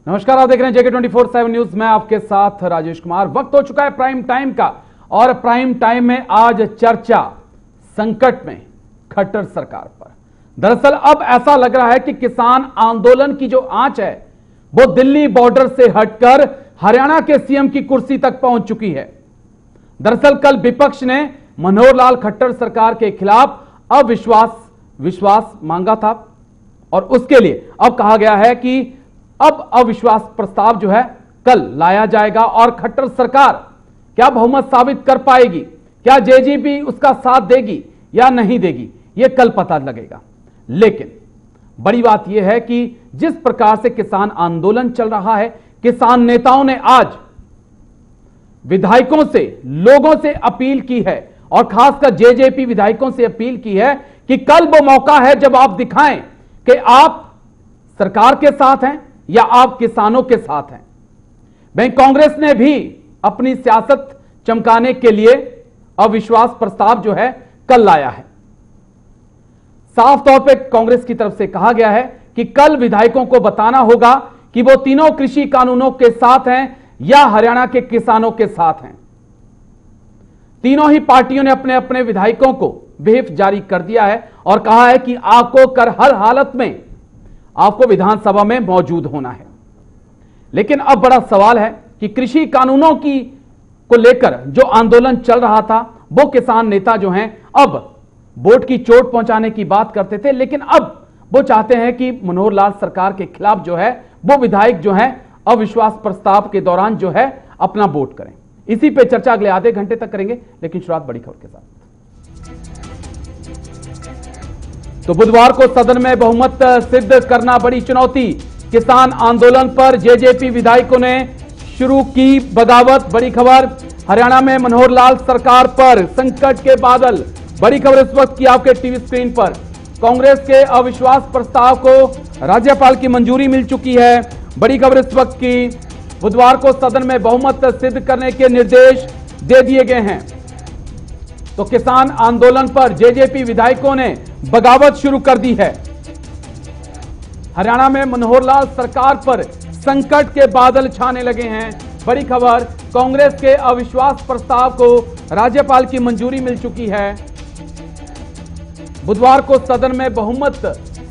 नमस्कार, आप देख रहे हैं जेके 24/7 न्यूज। मैं आपके साथ राजेश कुमार। वक्त हो चुका है प्राइम टाइम का, और प्राइम टाइम में आज चर्चा संकट में खट्टर सरकार पर। दरअसल अब ऐसा लग रहा है कि किसान आंदोलन की जो आंच है वो दिल्ली बॉर्डर से हटकर हरियाणा के सीएम की कुर्सी तक पहुंच चुकी है। दरअसल कल विपक्ष ने मनोहर लाल खट्टर सरकार के खिलाफ विश्वास मांगा था, और उसके लिए अब कहा गया है कि अब अविश्वास प्रस्ताव जो है कल लाया जाएगा, और खट्टर सरकार क्या बहुमत साबित कर पाएगी, क्या जेजेपी उसका साथ देगी या नहीं देगी, यह कल पता लगेगा। लेकिन बड़ी बात यह है कि जिस प्रकार से किसान आंदोलन चल रहा है, किसान नेताओं ने आज विधायकों से, लोगों से अपील की है, और खासकर जेजेपी विधायकों से अपील की है कि कल वो मौका है जब आप दिखाएं कि आप सरकार के साथ हैं या आप किसानों के साथ हैं। वहीं कांग्रेस ने भी अपनी सियासत चमकाने के लिए अविश्वास प्रस्ताव जो है कल लाया है। साफ तौर पे कांग्रेस की तरफ से कहा गया है कि कल विधायकों को बताना होगा कि वो तीनों कृषि कानूनों के साथ हैं या हरियाणा के किसानों के साथ हैं। तीनों ही पार्टियों ने अपने अपने विधायकों को व्हिप जारी कर दिया है और कहा है कि आपको कर हर हालत में आपको विधानसभा में मौजूद होना है। लेकिन अब बड़ा सवाल है कि कृषि कानूनों की को लेकर जो आंदोलन चल रहा था, वो किसान नेता जो हैं अब वोट की चोट पहुंचाने की बात करते थे, लेकिन अब वो चाहते हैं कि मनोहर लाल सरकार के खिलाफ जो है वो विधायक जो है अविश्वास प्रस्ताव के दौरान जो है अपना वोट करें। इसी पे चर्चा अगले आधे घंटे तक करेंगे, लेकिन शुरुआत बड़ी खबर के साथ। तो बुधवार को सदन में बहुमत सिद्ध करना बड़ी चुनौती। किसान आंदोलन पर जेजेपी विधायकों ने शुरू की बगावत। बड़ी खबर हरियाणा में मनोहर लाल सरकार पर संकट के बादल। बड़ी खबर इस वक्त की आपके टीवी स्क्रीन पर। कांग्रेस के अविश्वास प्रस्ताव को राज्यपाल की मंजूरी मिल चुकी है। बड़ी खबर इस वक्त की, बुधवार को सदन में बहुमत सिद्ध करने के निर्देश दे दिए गए हैं। तो किसान आंदोलन पर जेजेपी विधायकों ने बगावत शुरू कर दी है। हरियाणा में मनोहर लाल सरकार पर संकट के बादल छाने लगे हैं। बड़ी खबर, कांग्रेस के अविश्वास प्रस्ताव को राज्यपाल की मंजूरी मिल चुकी है। बुधवार को सदन में बहुमत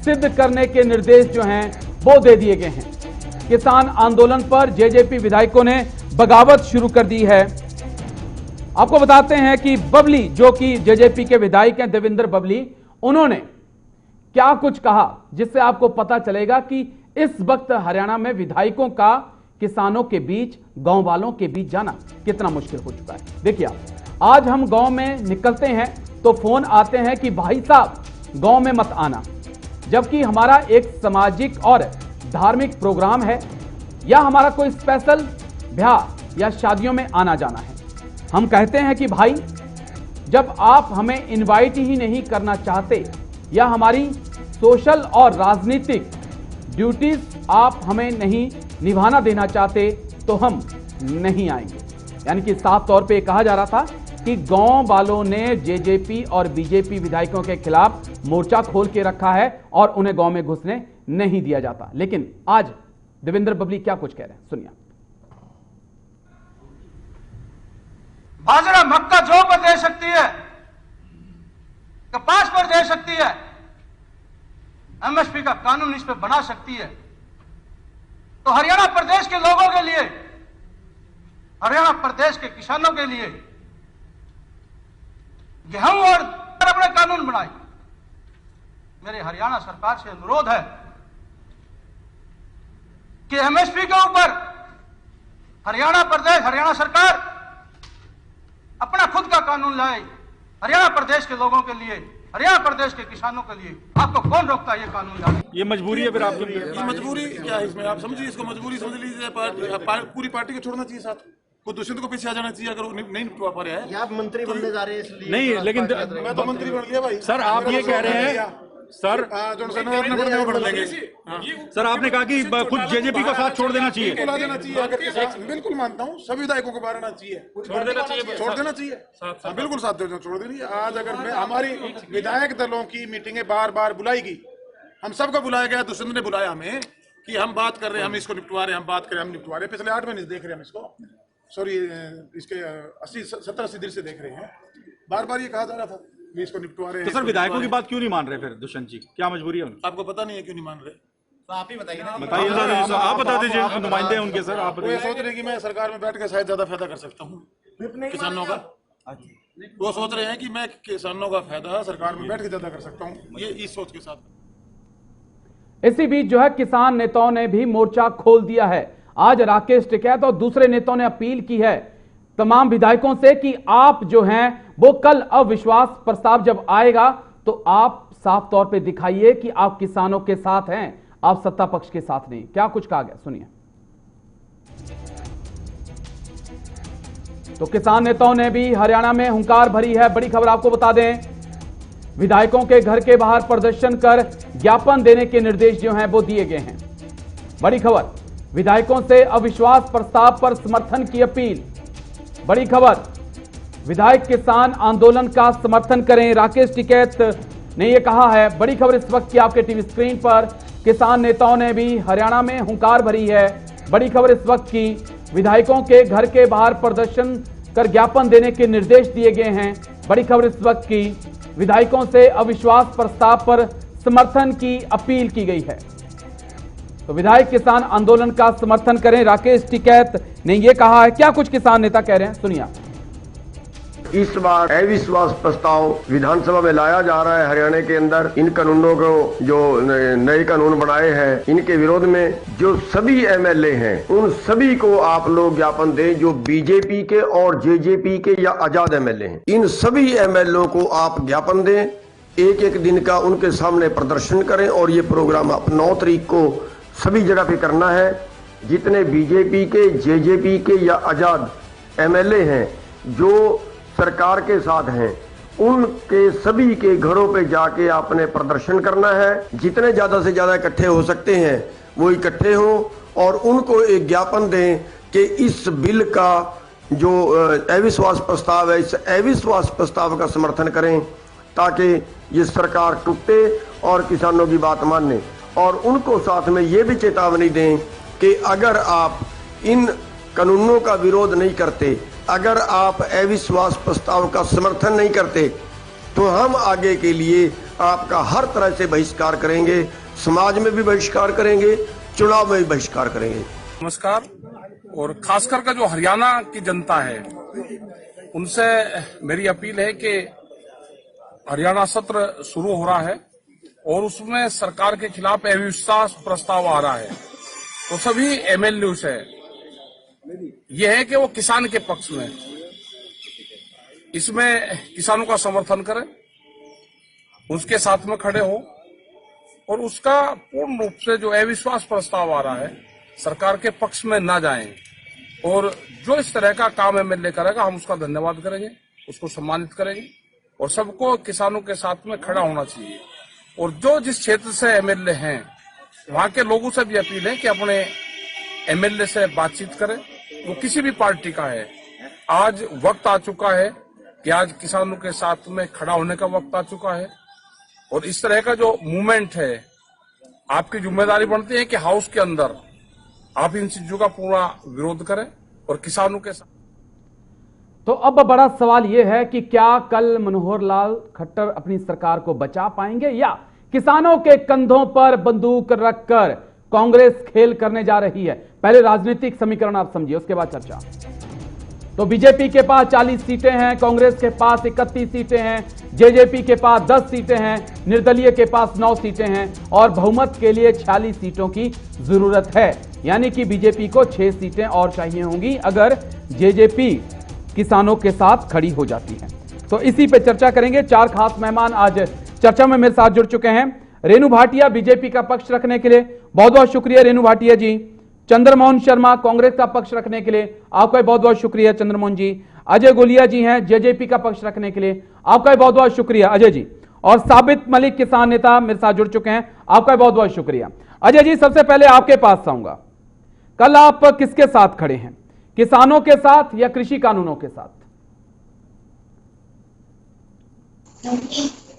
सिद्ध करने के निर्देश जो हैं वो दे दिए गए हैं। किसान आंदोलन पर जेजेपी विधायकों ने बगावत शुरू कर दी है। आपको बताते हैं कि बबली, जो कि जेजेपी के विधायक हैं, देवेंद्र बबली, उन्होंने क्या कुछ कहा जिससे आपको पता चलेगा कि इस वक्त हरियाणा में विधायकों का किसानों के बीच, गांव वालों के बीच जाना कितना मुश्किल हो चुका है। देखिए, आज हम गांव में निकलते हैं तो फोन आते हैं कि भाई साहब गांव में मत आना, जबकि हमारा एक सामाजिक और धार्मिक प्रोग्राम है या हमारा कोई स्पेशल ब्याह या शादियों में आना जाना है। हम कहते हैं कि भाई जब आप हमें इनवाइट ही नहीं करना चाहते या हमारी सोशल और राजनीतिक ड्यूटीज आप हमें नहीं निभाना देना चाहते तो हम नहीं आएंगे। यानी कि साफ तौर पे कहा जा रहा था कि गांव वालों ने जेजेपी और बीजेपी विधायकों के खिलाफ मोर्चा खोल के रखा है और उन्हें गांव में घुसने नहीं दिया जाता। लेकिन आज देवेंद्र बबली क्या कुछ कह रहे हैं, सुनिए। बाजरा मक्का जौ पर दे सकती है, कपास पर दे सकती है, एमएसपी का कानून इस पर बना सकती है। तो हरियाणा प्रदेश के लोगों के लिए, हरियाणा प्रदेश के किसानों के लिए गेहूं और अपने कानून बनाए। मेरे हरियाणा सरकार से अनुरोध है कि एमएसपी के ऊपर हरियाणा प्रदेश, हरियाणा सरकार अपना खुद का कानून लाए हरियाणा प्रदेश के लोगों के लिए, हरियाणा प्रदेश के किसानों के लिए। आपको कौन रोकता है ये कानून लाने? ये मजबूरी है फिर आपकी। ये मजबूरी क्या है इसमें? आप समझिए, इसको मजबूरी समझ लीजिए। पूरी पार्टी को छोड़ना चाहिए, साथ को दुष्यंत को पीछे आ जाना चाहिए अगर नहीं निपटा पा रहे हैं। आप मंत्री बनने जा रहे हैं इसलिए नहीं, लेकिन मैं तो मंत्री बन लिया भाई। सर आप ये कह रहे हैं सर, सर आपने कहा कि खुद जेजेपी का साथ छोड़ देना चाहिए, बुला देना चाहिए। अगर बिल्कुल मानता हूँ, सभी विधायकों को बारना चाहिए, छोड़ देना चाहिए, बिल्कुल साथ छोड़ देनी। आज अगर हमारी विधायक दलों की मीटिंगें बार बार बुलाई गई, हम सबको बुलाया गया, दुष्यंत ने बुलाया हमें, कि हम बात कर रहे हैं, हम इसको निपटवा रहे हैं, हम बात करें, हम निपटवा रहे हैं। पिछले 8 महीने से देख रहे हैं हम इसको, सॉरी इसके 70-80 दिन से देख रहे हैं। बार बार ये कहा जा रहा था कि इसको निपटवा रहे हैं। तो सर विधायकों की बात क्यों नहीं मान रहे फिर दुष्यंत जी, क्या मजबूरी है उनकी? आपको पता नहीं है क्यों नहीं मान रहे? तो आप ही बताइए ना। बताइए सर, आप बता दीजिए, नुमाइंदे हैं उनके सर, आप वो ये सोच रहे हैं कि मैं सरकार में बैठ के शायद ज्यादा फायदा कर सकता हूँ किसानों का। वो सोच रहे हैं कि मैं किसानों का फायदा सरकार में बैठ के ज्यादा कर सकता हूँ, ये इस सोच के साथ। इसी बीच जो है किसान नेताओं ने भी मोर्चा खोल दिया है। आज राकेश टिकैत और दूसरे नेताओं ने अपील की है तमाम विधायकों से कि आप जो हैं वो कल अविश्वास प्रस्ताव जब आएगा तो आप साफ तौर पे दिखाइए कि आप किसानों के साथ हैं, आप सत्ता पक्ष के साथ नहीं। क्या कुछ कहा गया सुनिए। तो किसान नेताओं ने भी हरियाणा में हुंकार भरी है। बड़ी खबर आपको बता दें, विधायकों के घर के बाहर प्रदर्शन कर ज्ञापन देने के निर्देश जो हैं वो दिए गए हैं। बड़ी खबर, विधायकों से अविश्वास प्रस्ताव पर समर्थन की अपील। बड़ी खबर, विधायक किसान आंदोलन का समर्थन करें, राकेश टिकैत ने यह कहा है। बड़ी खबर इस वक्त की आपके टीवी स्क्रीन पर, किसान नेताओं ने भी हरियाणा में हुंकार भरी है। बड़ी खबर इस वक्त की, विधायकों के घर के बाहर प्रदर्शन कर ज्ञापन देने के निर्देश दिए गए हैं। बड़ी खबर इस वक्त की, विधायकों से अविश्वास प्रस्ताव पर समर्थन की अपील की गई है। तो विधायक किसान आंदोलन का समर्थन करें, राकेश टिकैत ने यह कहा है। क्या कुछ किसान नेता कह रहे हैं सुनिए। इस बार अविश्वास प्रस्ताव विधानसभा में लाया जा रहा है हरियाणा के अंदर। इन कानूनों को जो नए कानून बनाए हैं इनके विरोध में जो सभी एमएलए हैं उन सभी को आप लोग ज्ञापन दें, जो बीजेपी के और जेजेपी के या आजाद एमएलए हैं। इन सभी एमएलए को आप ज्ञापन दें, एक एक दिन का उनके सामने प्रदर्शन करें और ये प्रोग्राम आप 9 तारीख को सभी जगह पे करना है। जितने बीजेपी के, जेजेपी के या आजाद एमएलए हैं जो सरकार के साथ हैं उनके सभी के घरों पे जाके आपने प्रदर्शन करना है। जितने ज्यादा से ज्यादा इकट्ठे हो सकते हैं वो इकट्ठे हों और उनको एक ज्ञापन दें कि इस बिल का जो अविश्वास प्रस्ताव है, इस अविश्वास प्रस्ताव का समर्थन करें ताकि ये सरकार टूटे और किसानों की बात माने। और उनको साथ में ये भी चेतावनी दें कि अगर आप इन कानूनों का विरोध नहीं करते, अगर आप अविश्वास प्रस्ताव का समर्थन नहीं करते तो हम आगे के लिए आपका हर तरह से बहिष्कार करेंगे, समाज में भी बहिष्कार करेंगे, चुनाव में भी बहिष्कार करेंगे। नमस्कार। और खासकर का जो हरियाणा की जनता है उनसे मेरी अपील है कि हरियाणा सत्र शुरू हो रहा है और उसमें सरकार के खिलाफ अविश्वास प्रस्ताव आ रहा है, तो सभी एमएलए से यह है कि वो किसान के पक्ष में इसमें किसानों का समर्थन करें, उसके साथ में खड़े हो और उसका पूर्ण रूप से जो अविश्वास प्रस्ताव आ रहा है सरकार के पक्ष में ना जाएं। और जो इस तरह का काम एमएलए करेगा हम उसका धन्यवाद करेंगे, उसको सम्मानित करेंगे और सबको किसानों के साथ में खड़ा होना चाहिए। और जो जिस क्षेत्र से एमएलए हैं वहां के लोगों से भी अपील है कि अपने एमएलए से बातचीत करें, वो किसी भी पार्टी का है। आज वक्त आ चुका है कि आज किसानों के साथ में खड़ा होने का वक्त आ चुका है और इस तरह का जो मूवमेंट है आपकी जिम्मेदारी बनती है कि हाउस के अंदर आप इन चीजों का पूरा विरोध करें और किसानों के साथ। तो अब बड़ा सवाल यह है कि क्या कल मनोहर लाल खट्टर अपनी सरकार को बचा पाएंगे या किसानों के कंधों पर बंदूक रखकर कांग्रेस खेल करने जा रही है। पहले राजनीतिक समीकरण आप समझिए, उसके बाद चर्चा। तो बीजेपी के पास 40 सीटें हैं, कांग्रेस के पास 31 सीटें हैं, जेजेपी के पास 10 सीटें हैं, निर्दलीय के पास 9 सीटें हैं और बहुमत के लिए 46 सीटों की जरूरत है। यानी कि बीजेपी को 6 सीटें और चाहिए होंगी अगर जेजेपी किसानों के साथ खड़ी हो जाती है। तो इसी पे चर्चा करेंगे। 4 खास मेहमान आज चर्चा में मेरे साथ जुड़ चुके हैं। रेणु भाटिया बीजेपी का पक्ष रखने के लिए बहुत बहुत शुक्रिया रेणु भाटिया जी। चंद्रमोहन शर्मा कांग्रेस का पक्ष रखने के लिए आपका बहुत बहुत शुक्रिया चंद्रमोहन जी। अजय गोलिया जी हैं जेजेपी का पक्ष रखने के लिए, आपका बहुत बहुत शुक्रिया अजय जी। और साबित मलिक किसान नेता मेरे साथ जुड़ चुके हैं, आपका बहुत बहुत शुक्रिया अजय जी। सबसे पहले आपके पास आऊंगा, कल आप किसके साथ खड़े हैं, किसानों के साथ या कृषि कानूनों के साथ?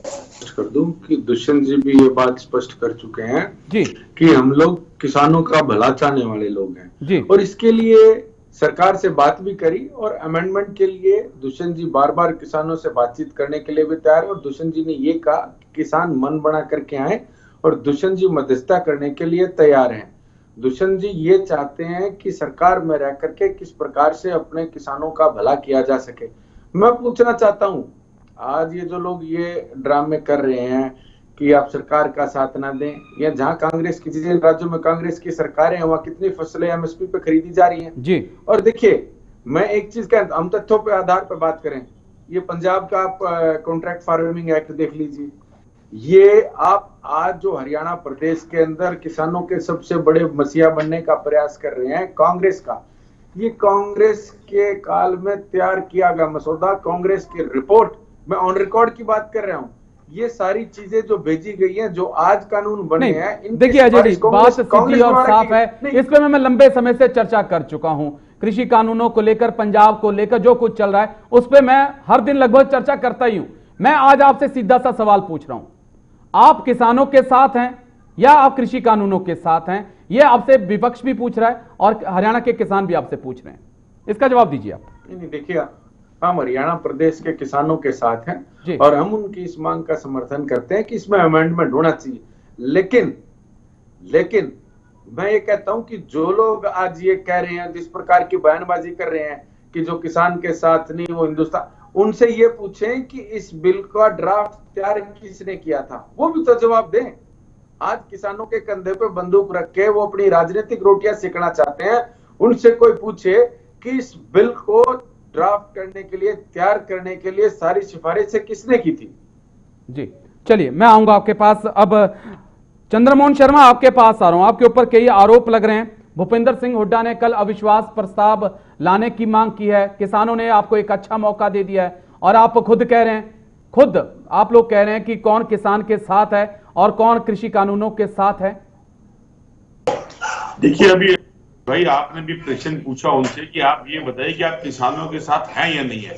कर दूं कि दुष्यंत जी भी ये बात स्पष्ट कर चुके हैं जी कि हम लोग किसानों का भला चाहने वाले लोग हैं जी। और इसके लिए सरकार से बात भी करी और अमेंडमेंट के लिए दुष्यंत जी बार बार किसानों से बातचीत करने के लिए भी तैयार है और दुष्यंत जी ने ये कहा कि किसान मन बना करके आए और दुष्यंत जी मध्यस्थता करने के लिए तैयार हैं। दुष्यंत जी ये चाहते हैं कि सरकार में रह करके किस प्रकार से अपने किसानों का भला किया जा सके। मैं पूछना चाहता हूं, आज ये जो लोग ये ड्रामे कर रहे हैं कि आप सरकार का साथ ना दें, या जहां कांग्रेस की जिन राज्यों में कांग्रेस की सरकारें हैं वहां कितनी फसलें एमएसपी पे खरीदी जा रही हैं जी। और देखिए मैं एक चीज का हम तथ्यों पे आधार पर बात करें, ये पंजाब का आप कॉन्ट्रैक्ट फार्मिंग एक्ट देख लीजिए, ये आप आज जो हरियाणा प्रदेश के अंदर किसानों के सबसे बड़े मसीहा बनने का प्रयास कर रहे हैं कांग्रेस का, ये कांग्रेस के काल में तैयार किया गया मसौदा, कांग्रेस की रिपोर्ट, मैं ऑन रिकॉर्ड की बात कर रहा हूं। ये सारी चीजें जो भेजी गई हैं, जो आज कानून बने हैं, देखिए अजय जी बात सीधी और साफ है, इस पे मैं लंबे समय से चर्चा कर चुका हूं। कृषि कानूनों को लेकर, पंजाब को लेकर जो कुछ चल रहा है उस पे मैं हर दिन लगभग चर्चा करता ही हूं। मैं आज आपसे सीधा सा सवाल पूछ रहा हूं, आप किसानों के साथ हैं या आप कृषि कानूनों के साथ हैं? ये आपसे विपक्ष भी पूछ रहा है और हरियाणा के किसान भी आपसे पूछ रहे हैं, इसका जवाब दीजिए आप। नहीं देखिए, हम हरियाणा प्रदेश के किसानों के साथ हैं और हम उनकी इस मांग का समर्थन करते हैं कि इसमें अमेंडमेंट होना चाहिए, लेकिन मैं ये कहता हूं कि जो लोग आज ये कह रहे हैं, जिस प्रकार की बयानबाजी कर रहे हैं कि जो किसान के साथ नहीं वो हिंदुस्तान, उनसे ये पूछें कि इस बिल का ड्राफ्ट तैयार किसने किया था, वो भी तो जवाब दें। आज किसानों के कंधे पे बंदूक रख के वो अपनी राजनीतिक रोटियां सेकना चाहते हैं, उनसे कोई पूछे कि इस बिल को ड्राफ्ट करने के लिए, तैयार करने के लिए सारी सिफारिशें किसने की थी। जी चलिए मैं आऊंगा आपके पास। अब चंद्रमोहन शर्मा आपके पास आ रहा हूं, आपके ऊपर कई आरोप लग रहे हैं। भूपेंद्र सिंह हुड्डा ने कल अविश्वास प्रस्ताव लाने की मांग की है, किसानों ने आपको एक अच्छा मौका दे दिया है और आप खुद कह रहे हैं, खुद आप लोग कह रहे हैं कि कौन किसान के साथ है और कौन कृषि कानूनों के साथ है। देखिए अभी भाई आपने भी प्रश्न पूछा उनसे कि आप ये बताइए कि आप किसानों के साथ हैं या नहीं है,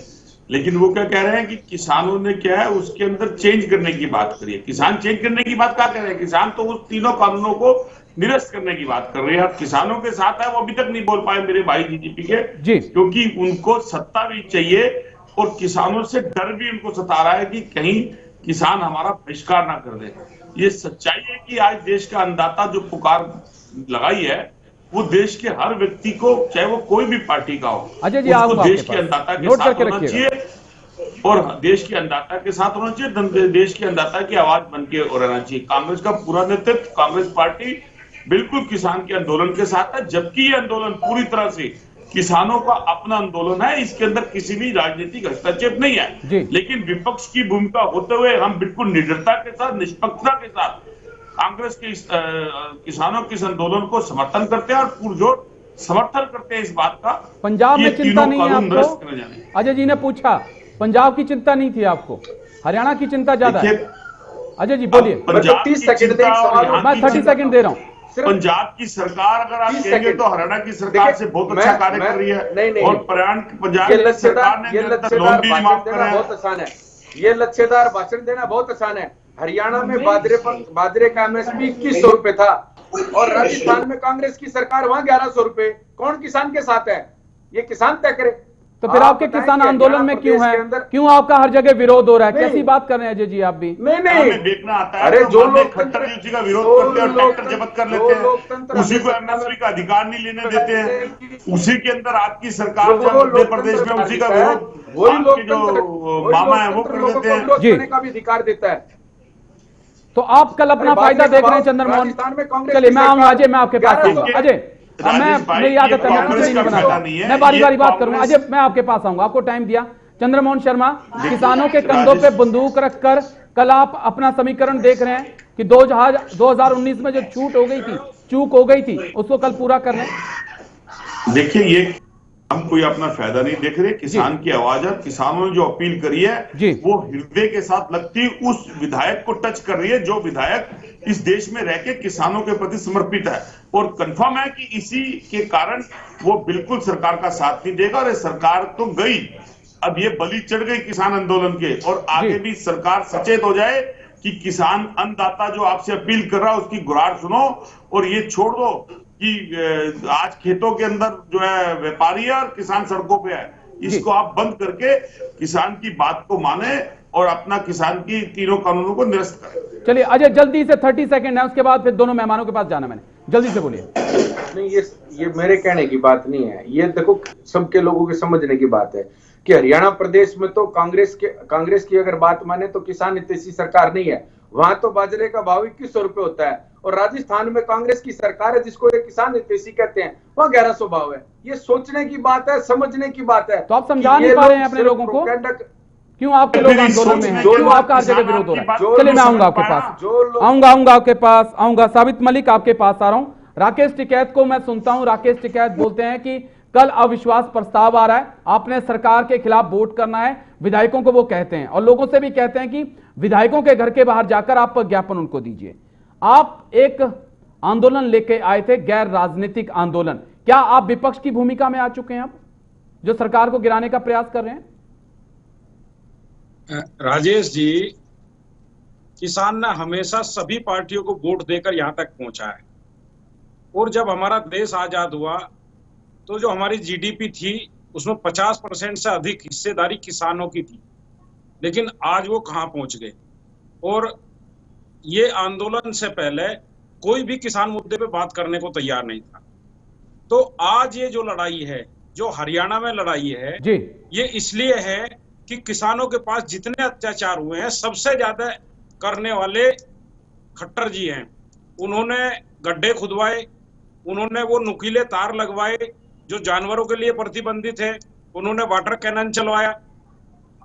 लेकिन वो क्या कह रहे हैं कि किसानों ने क्या है उसके अंदर चेंज करने की बात करी है। किसान चेंज करने की बात क्या कर रहे हैं? किसान तो उस तीनों कानूनों को निरस्त करने की बात कर रहे हैं। किसानों के साथ है वो अभी तक नहीं बोल पाए मेरे भाई जीजीपी के जी, क्योंकि उनको सत्ता भी चाहिए और किसानों से डर भी उनको सता रहा है कि कहीं किसान हमारा बहिष्कार ना कर दे। ये सच्चाई है कि आज देश का अन्नदाता जो पुकार लगाई है वो देश के हर व्यक्ति को, चाहे वो कोई भी पार्टी का हो, अजय जी उसको देश के अन्नदाता के साथ होना चाहिए और देश के अन्नदाता के साथ होना चाहिए, देश के अन्नदाता की आवाज बन के रहना चाहिए। कांग्रेस का पूरा नेतृत्व, कांग्रेस पार्टी बिल्कुल किसान के आंदोलन के साथ है, जबकि ये आंदोलन पूरी तरह से किसानों का अपना आंदोलन है, इसके अंदर किसी भी राजनीतिक हस्तक्षेप नहीं है। लेकिन विपक्ष की भूमिका होते हुए हम बिल्कुल निडरता के साथ, निष्पक्षता के साथ कांग्रेस के किसानों के इस आंदोलन को समर्थन करते हैं और पुरजोर समर्थन करते हैं इस बात का। पंजाब में चिंता नहीं है आपको? अजय जी ने पूछा, पंजाब की चिंता नहीं थी आपको, हरियाणा की चिंता ज्यादा है। अजय जी बोलिए। पंजाब की चिंता और मैं 30 सेकंड दे रहा हूँ। पंजाब की सरकार अगर आप कहेंगे तो हरियाणा की सरकार से बहुत अच्छा कार्य कर रही है और पंजाब की सरकार ने लोन भी माफ करा है। बहुत आसान है, ये लच्छेदार भाषण देना बहुत आसान है। हरियाणा में बाजरे का एमएसपी 2100 रुपए था और राजस्थान में कांग्रेस की सरकार वहां 1100 रुपए। कौन किसान के साथ है? ये किसान तय करे। तो फिर आपके किसान आंदोलन में क्यों है? क्यों आपका हर जगह विरोध हो रहा है? कैसी बात कर रहे हैं अजय जी आप भी? नहीं देखना आता है। अरे जो लोग खट्टर जी का विरोध करते हैं और ट्रैक्टर जब्त कर लेते हैं, उसी को एमएसपी का अधिकार नहीं लेने देते हैं। उसी के अंदर आपकी सरकार जब मध्य प्रदेश में उसी का विरोध आपके जो मामा है वो कर लेते हैं जी का भी अधिकार देता है। तो आप कल अपना फायदा देख रहे हैं चंद्रमोहन। चलिए मैं आऊंगा अजय, मैं आपके पास आऊंगा। अजय मेरी आदत है, मैं कुछ नहीं बनाता, मैं बारी बारी बात करूंगा। अजय मैं आपके पास आऊंगा, आपको टाइम दिया। चंद्रमोहन शर्मा, किसानों के कंधों पे बंदूक रखकर कल आप अपना समीकरण देख रहे हैं कि 2019 में जो चूक हो गई थी उसको कल पूरा कर रहे हैं। देखिए ये हम कोई अपना फायदा नहीं देख रहे, किसान की आवाज है। किसानों ने जो अपील करी है वो हृदय के साथ लगती उस विधायक को टच कर रही है जो विधायक इस देश में रह के किसानों के प्रति समर्पित है और कंफर्म है कि इसी के कारण वो बिल्कुल सरकार का साथ नहीं देगा। और सरकार तो गई, अब ये बलि चढ़ गई किसान आंदोलन के, और आगे भी सरकार सचेत हो जाए कि किसान अन्नदाता जो आपसे अपील कर रहा है उसकी गुहार सुनो, और ये छोड़ दो कि आज खेतों के अंदर जो है व्यापारी है और किसान सड़कों पे है। इसको आप बंद करके किसान की बात को माने और अपना किसान की तीनों कानूनों को निरस्त करें। चलिए अजय, जल्दी से 30 सेकंड है, उसके बाद फिर दोनों मेहमानों के पास जाना, मैंने जल्दी से बोलिए। नहीं, ये मेरे कहने की बात नहीं है, ये देखो सबके लोगों के समझने की बात है कि हरियाणा प्रदेश में तो कांग्रेस की अगर बात माने तो किसान हितैषी सरकार नहीं है, वहां तो बाजरे का भाव 2100 रुपए होता है, और राजस्थान में कांग्रेस की सरकार है जिसको ये किसान हितैषी कहते हैं, वहां 1100 भाव है। ये सोचने की बात है, समझने की बात है। तो आप समझा नहीं पा रहे हैं अपने लोगों को, क्यों आपके लोग आंदोलन में हैं, क्यों आपका हर जगह विरोध हो रहा है? चलिए मैं आऊंगा आपके पास, आऊंगा आपके पास आऊंगा। साबित मलिक आपके पास आ रहा हूं। राकेश टिकैत को मैं सुनता हूं, राकेश टिकैत बोलते हैं कि कल अविश्वास प्रस्ताव आ रहा है, आपने सरकार के खिलाफ वोट करना है, विधायकों को वो कहते हैं, और लोगों से भी कहते हैं कि विधायकों के घर के बाहर जाकर आप ज्ञापन उनको दीजिए। आप एक आंदोलन लेके आए थे, गैर राजनीतिक आंदोलन, क्या आप विपक्ष की भूमिका में आ चुके हैं अब, जो सरकार को गिराने का प्रयास कर रहे हैं? राजेश जी, किसान ने हमेशा सभी पार्टियों को वोट देकर यहां तक पहुंचा है, और जब हमारा देश आजाद हुआ तो जो हमारी जीडीपी थी उसमें 50% से अधिक हिस्सेदारी किसानों की थी, लेकिन आज वो कहां पहुंच गए। और ये आंदोलन से पहले कोई भी किसान मुद्दे पे बात करने को तैयार नहीं था। तो आज ये जो लड़ाई है, जो हरियाणा में लड़ाई है जी, ये इसलिए है कि किसानों के पास जितने अत्याचार हुए हैं सबसे ज्यादा करने वाले खट्टर जी हैं। उन्होंने गड्ढे खुदवाए, उन्होंने वो नुकीले तार लगवाए जो जानवरों के लिए प्रतिबंधित है, उन्होंने वाटर कैनन चलवाया।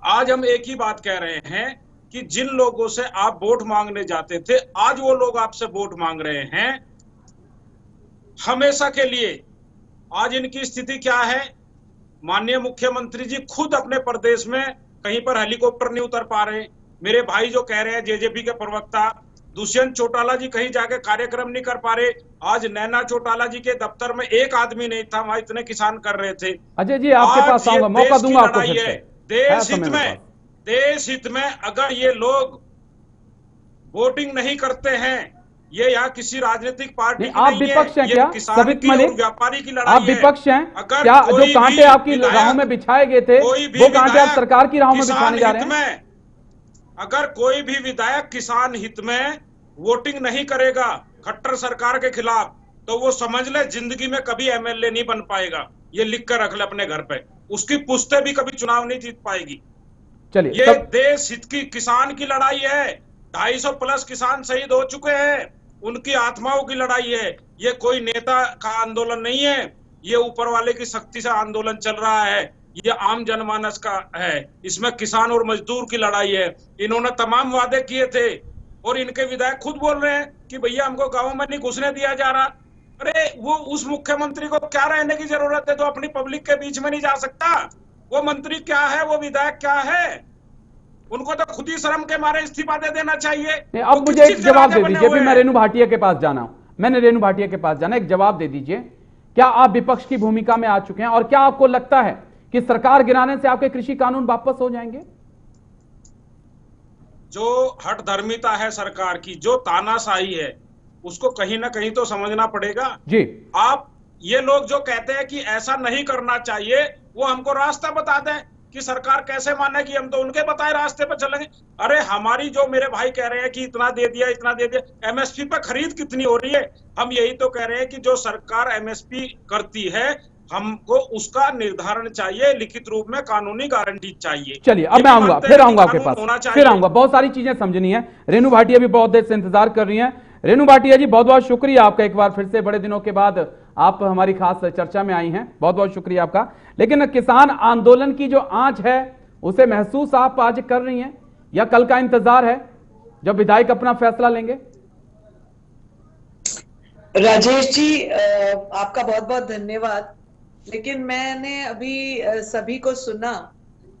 आज हम एक ही बात कह रहे हैं कि जिन लोगों से आप वोट मांगने जाते थे, आज वो लोग आपसे वोट मांग रहे हैं हमेशा के लिए। आज इनकी स्थिति क्या है? माननीय मुख्यमंत्री जी खुद अपने प्रदेश में कहीं पर हेलीकॉप्टर नहीं उतर पा रहे। मेरे भाई जो कह रहे हैं, जेजेपी के प्रवक्ता दुष्यंत चौटाला जी कहीं जाके कार्यक्रम नहीं कर पा रहे। आज नैना चौटाला जी के दफ्तर में एक आदमी नहीं था, वहां इतने किसान कर रहे थे। अजय जी आपके पास आऊंगा, मौका दूंगा आपको फिर से। देश हित में अगर ये लोग वोटिंग नहीं करते हैं, ये यहाँ किसी राजनीतिक पार्टी की आप विपक्ष हैं क्या? साबित मलिक, व्यापारी की लड़ाई आप विपक्ष हैं क्या? जो कांटे आपकी राहों में बिछाए गए थे वो कांटे आप सरकार की राहों में बिछाने जा रहे हैं? अगर कोई भी विधायक किसान हित में वोटिंग नहीं करेगा खट्टर सरकार के खिलाफ, तो वो समझ ले जिंदगी में कभी एमएलए नहीं बन पाएगा। ये लिख कर रख ले अपने घर पे, उसकी पुश्ते भी कभी चुनाव नहीं जीत पाएगी। चलिए, ये देश हित की किसान की लड़ाई है। 250 प्लस किसान शहीद हो चुके हैं, उनकी आत्माओं की लड़ाई है। ये कोई नेता का आंदोलन नहीं है, ये ऊपर वाले की शक्ति से आंदोलन चल रहा है। ये आम जनमानस का है, इसमें किसान और मजदूर की लड़ाई है। इन्होंने तमाम वादे किए थे और इनके विधायक खुद बोल रहे हैं कि भैया हमको गाँव में नहीं घुसने दिया जा रहा। अरे वो उस मुख्यमंत्री को क्या रहने की जरूरत है तो अपनी पब्लिक के बीच में नहीं जा सकता? वो मंत्री क्या है, वो विधायक क्या है? उनको तो खुद ही शर्म के मारे इस्तीफा दे देना चाहिए। अब मुझे एक जवाब दे दीजिए, मैं रेणु भाटिया के पास जाना हूं, मैंने रेणु भाटिया के पास जाना, एक जवाब दे दीजिए। क्या आप विपक्ष की भूमिका में आ चुके हैं और क्या आपको लगता है कि सरकार गिराने से आपके कृषि कानून वापस हो जाएंगे? जो हठधर्मिता है सरकार की, जो तानाशाही है, उसको कहीं ना कहीं तो समझना पड़ेगा जी। आप ये लोग जो कहते हैं कि ऐसा नहीं करना चाहिए, वो हमको रास्ता बता दें कि सरकार कैसे माने कि हम तो उनके बताए रास्ते पर चलेंगे। अरे हमारी जो मेरे भाई कह रहे हैं कि इतना दे दिया इतना दे दिया, एमएसपी पर खरीद कितनी हो रही है? हम यही तो कह रहे हैं कि जो सरकार एमएसपी करती है हमको उसका निर्धारण चाहिए, लिखित रूप में कानूनी गारंटी चाहिए। चलिए अब मैं आऊंगा, फिर आऊंगा आपके पास, फिर आऊंगा। बहुत सारी चीजें समझनी है। रेणु भाटिया भी बहुत देर से इंतजार कर रही हैं। रेणु भाटिया जी बहुत बहुत शुक्रिया आपका, एक बार फिर से बड़े दिनों के बाद आप हमारी खास चर्चा में आई हैं, बहुत बहुत शुक्रिया आपका। लेकिन किसान आंदोलन की जो आंच है उसे महसूस आप आज कर रही हैं या कल का इंतजार है जब विधायक अपना फैसला लेंगे? राजेश जी आपका बहुत बहुत धन्यवाद। लेकिन मैंने अभी सभी को सुना,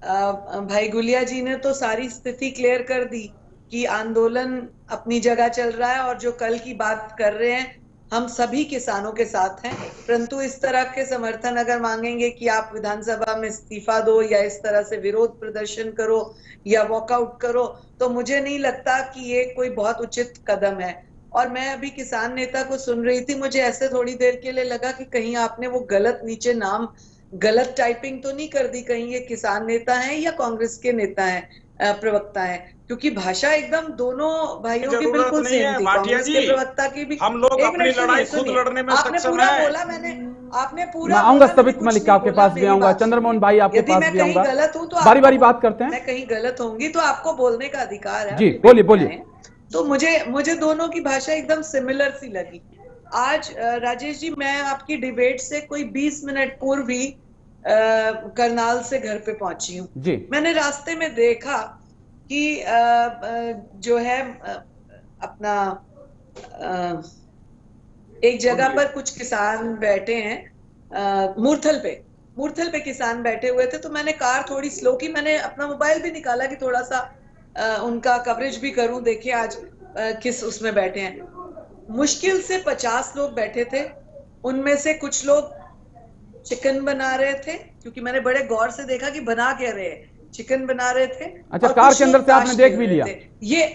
भाई गुलिया जी ने तो सारी स्थिति क्लियर कर दी कि आंदोलन अपनी जगह चल रहा है और जो कल की बात कर रहे हैं हम सभी किसानों के साथ हैं, परंतु इस तरह के समर्थन अगर मांगेंगे कि आप विधानसभा में इस्तीफा दो या इस तरह से विरोध प्रदर्शन करो या वॉकआउट करो, तो मुझे नहीं लगता कि ये कोई बहुत उचित कदम है। और मैं अभी किसान नेता को सुन रही थी, मुझे ऐसे थोड़ी देर के लिए लगा कि कहीं आपने वो गलत नीचे नाम गलत टाइपिंग तो नहीं कर दी, कहीं ये किसान नेता हैं या कांग्रेस के नेता हैं, प्रवक्ता हैं, क्योंकि भाषा एकदम दोनों भाइयों की बिल्कुल सेम थी। कांग्रेस के प्रवक्ता की भी हम लोग अपनी लड़ाई खुद लड़ने में आपने सक्षम पूरा है। बोला, आपने पूरा मैं आऊंगा सबित मलिक आपके पास भी आऊंगा, चंद्रमोहन भाई आपके पास भी आऊंगा, गलत हूं तो बारी बारी बात करते हैं। मैं कहीं गलत होंगी तो आपको बोलने का अधिकार है। जी बोलिए बोलिए। तो मुझे दोनों की भाषा एकदम सिमिलर सी लगी। आज राजेश जी, मैं आपकी डिबेट से कोई 20 मिनट पूर्व ही करनाल से घर पे पहुंची हूँ। मैंने रास्ते में देखा कि जो है अपना एक जगह पर कुछ किसान बैठे हैं, मूर्थल पे किसान बैठे हुए थे। तो मैंने कार थोड़ी स्लो की, मैंने अपना मोबाइल भी निकाला कि थोड़ा सा उनका कवरेज भी करूं, देखिए आज किस उसमें बैठे हैं। मुश्किल से 50 लोग बैठे थे, उनमें से कुछ लोग चिकन बना रहे थे, क्योंकि मैंने बड़े गौर से देखा कि बना क्या रहे, चिकन बना रहे थे। अच्छा, कार के अंदर से आपने देख भी लिया ये?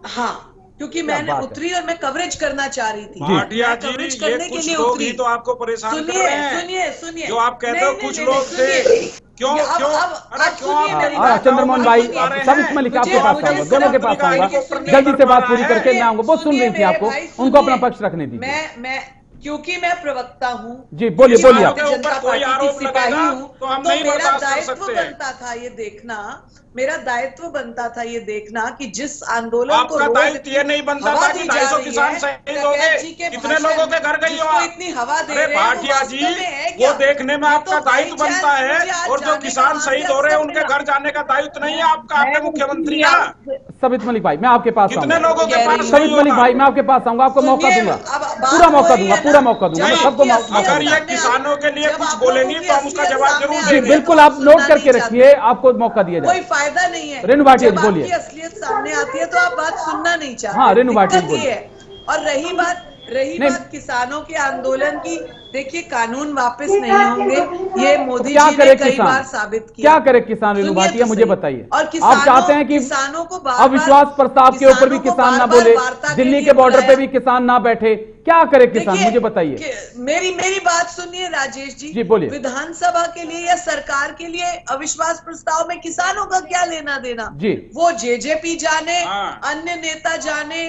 हाँ, क्योंकि मैंने उतरी और मैं कवरेज करना चाह रही थी। भाटिया जी, कवरेज करने के लिए उतरी। तो आपको परेशान कर रहे हैं। सुनिए जो आप कहते हो कुछ लोग थे, क्यों चंद्रमोहन भाई, सबित मलिक आपके पास आऊंगा, दोनों के पास आऊंगा, जल्दी से बात पूरी करके मैं आऊंगा। बहुत सुन रही थी आपको, उनको अपना पक्ष रखने दीजिए। मैं क्योंकि मैं प्रवक्ता हूँ जी, बोलिए बोलिए आप। जनता पार्टी की सिपाही हूँ, तो मेरा दायित्व बनता था ये देखना, मेरा दायित्व बनता था ये देखना कि जिस आंदोलन को आपका दायित्व ये नहीं बनता था कि 250 किसान शहीद हो गए, कितने लोगों के घर गई हो आप? इतनी हवा दे अरे भाटिया जी, वो देखने में आपका दायित्व बनता है, और जो किसान शहीद हो रहे हैं उनके घर जाने का दायित्व नहीं है आपका, आपके मुख्यमंत्री का। सबित मलिक भाई, मैं आपके पास कितने लोगों के पास? सबित मलिक भाई, मैं आपके पास आऊंगा, आपको मौका दूंगा, पूरा मौका दूंगा, पूरा मौका दूंगा, मैं सबको मौका। अगर ये किसानों के लिए कुछ बोलेंगी तो हम उसका जवाब जरूर देंगे। बिल्कुल, आप नोट करके रखिए, आपको मौका दिया जाए। कोई फायदा नहीं है, रेणु भाटिया जी बोलिए। असलियत सामने आती है तो आप बात सुनना नहीं चाहते। हाँ, रेणु भाटिया जी बोलिए। और रही बात किसानों के आंदोलन की, देखिए कानून वापस नहीं होंगे, ये मोदी जी ने कई बार साबित किया। क्या करे किसान? रेणु भाटिया मुझे बताइए, और आप चाहते हैं कि किसानों को अविश्वास प्रस्ताव के ऊपर भी किसान ना बोले, दिल्ली के बॉर्डर पे भी किसान ना बैठे, क्या करे किसान? मुझे बताइए। मेरी बात सुनिए राजेश जी, बोलिए। विधानसभा के लिए या सरकार के लिए अविश्वास प्रस्ताव में किसानों का क्या लेना देना? वो जेजेपी जाने, अन्य नेता जाने,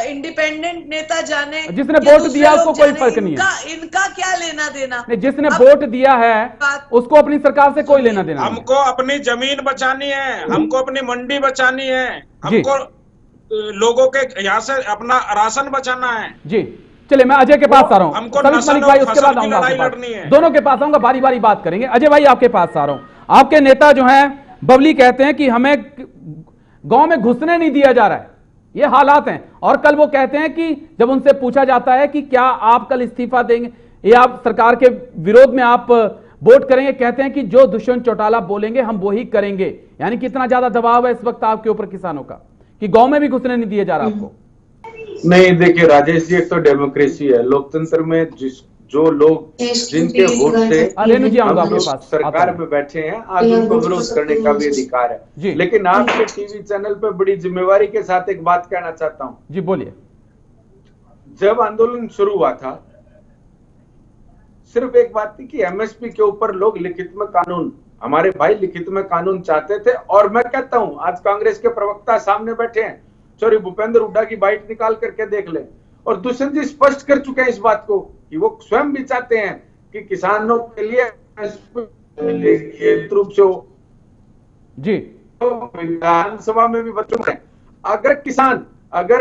इंडिपेंडेंट नेता जाने, जिसने वोट दिया उसको कोई फर्क नहीं है। इनका क्या लेना देना? जिसने वोट दिया है उसको अपनी सरकार से कोई लेना देना। हमको अपनी जमीन बचानी है, हमको अपनी मंडी बचानी है, हमको लोगों के यहाँ से अपना राशन बचाना है। जी चलिए, मैं अजय के पास आ रहा हूँ, सबित मलिक भाई उसके बाद आऊंगा आपके पास, दोनों के पास आऊंगा, बारी बारी बात करेंगे। अजय भाई आपके पास आ रहा हूँ, आपके नेता जो हैं बबली कहते हैं कि हमें गांव में घुसने नहीं दिया जा रहा है, ये हालात हैं। और कल वो कहते हैं कि जब उनसे पूछा जाता है कि क्या आप कल इस्तीफा देंगे या आप सरकार के विरोध में आप वोट करेंगे, कहते हैं कि जो दुष्यंत चौटाला बोलेंगे हम वो ही करेंगे। यानी कितना ज्यादा दबाव है इस वक्त आपके ऊपर किसानों का कि गांव में भी घुसने नहीं दिया जा रहा आपको? नहीं, देखिए राजेश जी, एक तो डेमोक्रेसी है, लोकतंत्र में जो लोग जिनके वोट से हम लोग सरकार में बैठे हैं, आज उनको विरोध करने का भी अधिकार है। लेकिन आपके टीवी चैनल पे बड़ी जिम्मेवारी के साथ एक बात कहना चाहता हूँ। जी बोलिए। जब आंदोलन शुरू हुआ था, सिर्फ एक बात थी कि एमएसपी के ऊपर लोग लिखित में कानून, हमारे भाई लिखित में कानून चाहते थे। और मैं कहता हूं, आज कांग्रेस के प्रवक्ता सामने बैठे हैं, सॉरी भूपेंद्र हुड्डा की बाइट निकाल करके देख लें, और दुष्यंत जी स्पष्ट कर चुके हैं इस बात को कि वो स्वयं भी चाहते हैं कि किसानों के लिए रूप से हो। जी विधानसभा में भी बच्चों में अगर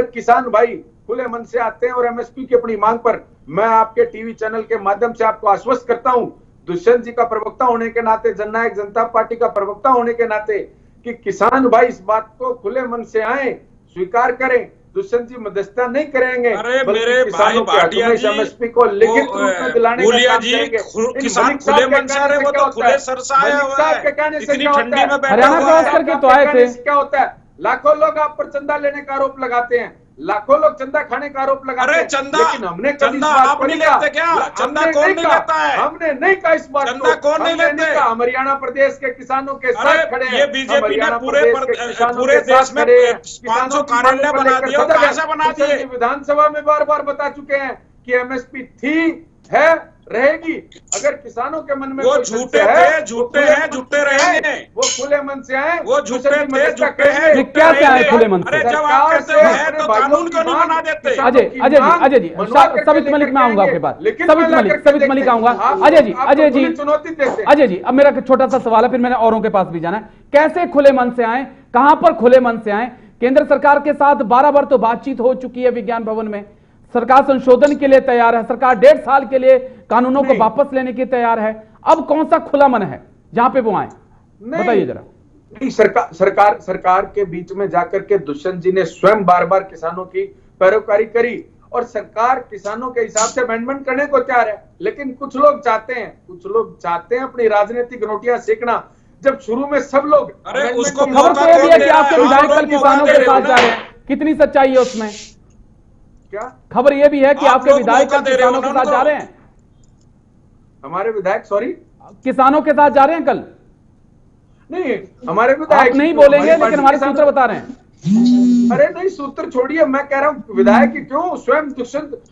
किसान भाई खुले मन से आते हैं और एमएसपी की अपनी मांग पर, मैं आपके टीवी चैनल के माध्यम से आपको आश्वस्त करता हूं, दुष्यंत जी का प्रवक्ता होने के नाते, जननायक जनता पार्टी का प्रवक्ता होने के नाते, कि किसान भाई इस बात को खुले मन से आए, स्वीकार करें। दुष्यंत जी मध्यस्थता नहीं करेंगे। अरे मेरे भाई भाटिया जी, एमएसपी को लिखित रूप में दिलाने का काम करेंगे। किसान खुले मन से आ रहे, वो तो खुले सर से आया हुआ है, इतनी ठंडी में बैठा हरियाणा क्रॉस करके तो आए थे। क्या होता है, लाखों लोग आप पर चंदा लेने का आरोप लगाते हैं, लाखों लोग चंदा खाने का आरोप लगाते अरे हैं, चंदा, लेकिन हमने कभी चंदा इस बात आप को नहीं कहा। लेते क्या? चंदा हमने कौन नहीं नहीं कहा, लेता है? हमने नहीं कहा इस बात चंदा को, कौन नहीं हमने लेते? कहा। हम हरियाणा प्रदेश के किसानों के अरे साथ खड़े हैं, ये हम बीजेपी ने हरियाणा पूरे प्रदेश के किसानों पूरे के देश साथ में खड़े हैं। 500 किसानों की कार्यालय मांगों को बना लेकर दिए और सजग हैं। कैसे बना किशन दिए? जी विधानसभा में बार बार बता चुके हैं कि एमएसपी थी, है, रहेगी। अगर किसानों के मन में वो कोई झूठे संशय थे, है, झूठे वो खुले हैं, मन झूठे से आए, रहेंगे। वो खुले मन से आए, वो दुष्यंत झूठे जी थे, मध्यस्थता झूठे करेंगे। हैं, ये क्या से आए रहेंगे। खुले मन से? अरे जब आप सरकार कहते से हो है अपने तो भाइयों कानून की क्यों नहीं मांग, बना देते? किसानों अजय की अजय जी मांग अजय जी मनवा करके सवित मलिक लेकर में आऊंगा के आपके पास। आएंगे। लेकिन सवित मैं मलिक लाकर के सवित मलिक देखते हैं। आऊंगा। आप अजय जी आपको अजय जी खुली चुनौती देते हैं। अजय जी अब मेरा छोटा सा सवाल है, फिर मैंने औरों के पास भी जाना है। कैसे खुले मन से आए, कहां पर खुले मन से आए? केंद्र सरकार के साथ 12 बार तो बातचीत हो चुकी है विज्ञान भवन में। सरकार संशोधन के लिए तैयार है, सरकार 1.5 साल के लिए कानूनों को वापस लेने की तैयार है। अब कौन सा खुला मन है जहां पे वो आए? बताइए जरा। नहीं, सरकार के बीच में जाकर के दुष्यंत जी ने स्वयं बार बार किसानों की पैरोकारी करी और सरकार किसानों के हिसाब से अमेंडमेंट करने को तैयार है। लेकिन कुछ लोग चाहते हैं अपनी राजनीतिक रोटियां सेकना। जब शुरू में सब लोग अरे उसको खबर तो यह भी है कि आपके विधायक कल किसानों के साथ जा रहे हैं, कितनी सच्चाई है उसमें? क्या खबर यह भी है कि आप आपके लोग विधायक मौका कल दे रहे हो किसानों के ना साथ जा उनको? रहे हैं, हमारे विधायक, सॉरी, किसानों के साथ जा रहे हैं कल? नहीं, हमारे विधायक आप नहीं बोलेंगे लेकिन हमारे सूत्र बता रहे हैं। अरे नहीं, सूत्र छोड़िए, मैं कह रहा हूँ विधायक की क्यों स्वयं दुष्यंत